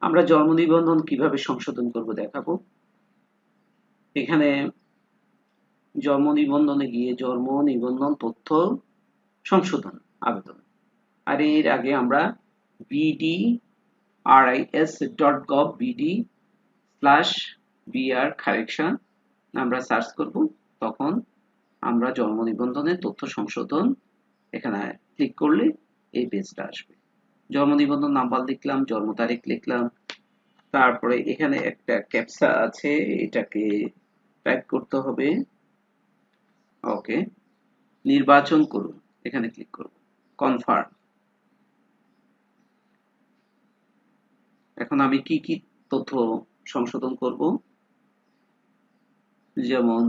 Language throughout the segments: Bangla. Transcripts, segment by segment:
আমরা জন্ম নিবন্ধন কিভাবে সংশোধন করব দেখাবো। এখানে জন্ম নিবন্ধনে গিয়ে জন্ম নিবন্ধন তথ্য সংশোধন আবেদন, আর এর আগে আমরা bdris.gov/br correction আমরা সার্চ করব। তখন আমরা জন্ম নিবন্ধনের তথ্য সংশোধন এখানে ক্লিক করলে এই পেজটা আসবে। জন্ম নিবন্ধন নাম্বার লিখলাম, জন্ম তারিখ লিখলাম, তারপরে এখানে একটা ক্যাপচা আছে, এটাকে টাইপ করতে হবে। ওকে, নির্বাচন করুন, এখানে ক্লিক করব, কনফার্ম। এখন আমি কি কি তথ্য সংশোধন করব, যেমন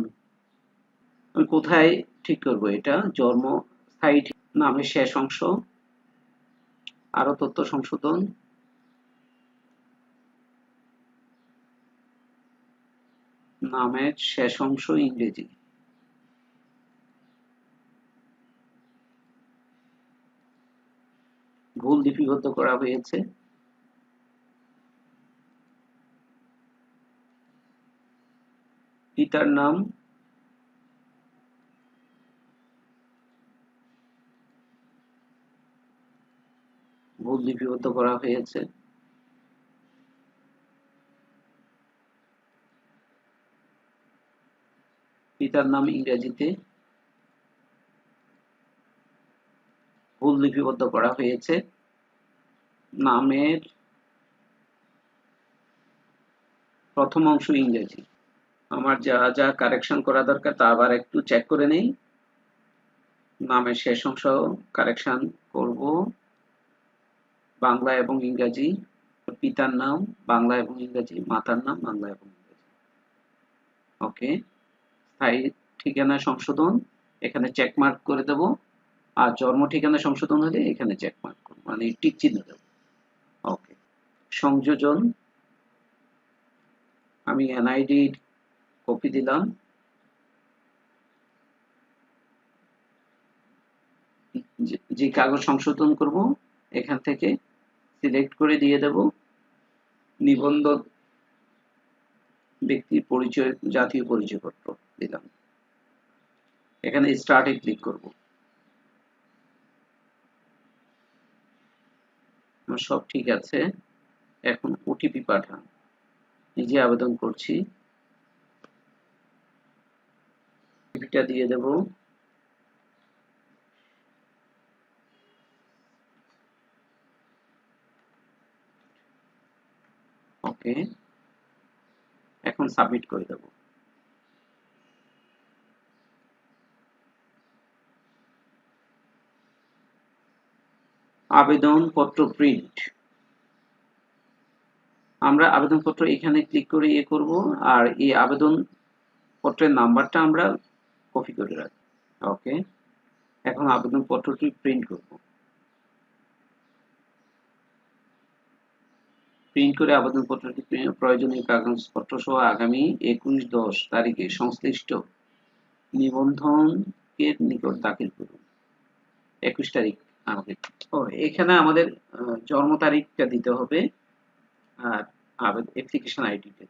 আমি কোথায় ঠিক করব, এটা জন্ম স্থায়ী নামের শেষ অংশ, আরো তথ্য সংশোধন, নামের শেষ অংশ ইংরেজি, ভুল লিপিবদ্ধ করা হয়েছে, পিতার নাম ভুল লিপিবদ্ধ করা হয়েছে, পিতার নাম ইংরেজিতে ভুল লিপিবদ্ধ করা হয়েছে, নামের প্রথম অংশ ইংরেজি। আমার যা যা কারেকশন করা দরকার তা আবার একটু চেক করে নেই। নামের শেষ অংশ কারেকশন করব, বাংলা এবং ইংরাজি, পিতার নাম বাংলা এবং ইংরাজি, মাতার নাম বাংলা এবং ইংরাজি। ওকে, স্থায়ী ঠিকানা সংশোধন এখানে চেক মার্ক করে দেব, আর জন্ম ঠিকানা সংশোধন হলে এখানে চেক মার্ক করব, মানে টিক চিহ্ন দেব। ওকে, সংযোজন আমি এনআইডি কপি দিলাম, যে কাগজ সংশোধন করব এখান থেকে সিলেক্ট করে দিয়ে দেব, নিবন্ধক ব্যক্তির পরিচয় জাতীয় পরিচয়পত্র দিলাম, এখানে স্টার্টে ক্লিক করব। আমার সব ঠিক আছে, এখন ওটিপি পাঠান, নিজে আবেদন করছি, ওটিপিটা দিয়ে দেব। ওকে, এখন সাবমিট করে দেব। আবেদনপত্র প্রিন্ট, আমরা আবেদনপত্র এখানে ক্লিক করে করব, আর এই আবেদনপত্রের নাম্বারটা আমরা কপি করে রাখবো। ওকে, এখন আবেদনপত্রটি প্রিন্ট করব। প্রিন্ট করে আবেদনপত্রটি প্রয়োজনীয় কাগজপত্র সহ আগামী 21/10 তারিখে সংশ্লিষ্ট নিবন্ধকের নিকট দাখিল করুন। 21 তারিখ আমাকে, এখানে আমাদের জন্ম তারিখটা দিতে হবে, আর অ্যাপ্লিকেশন আইডিটা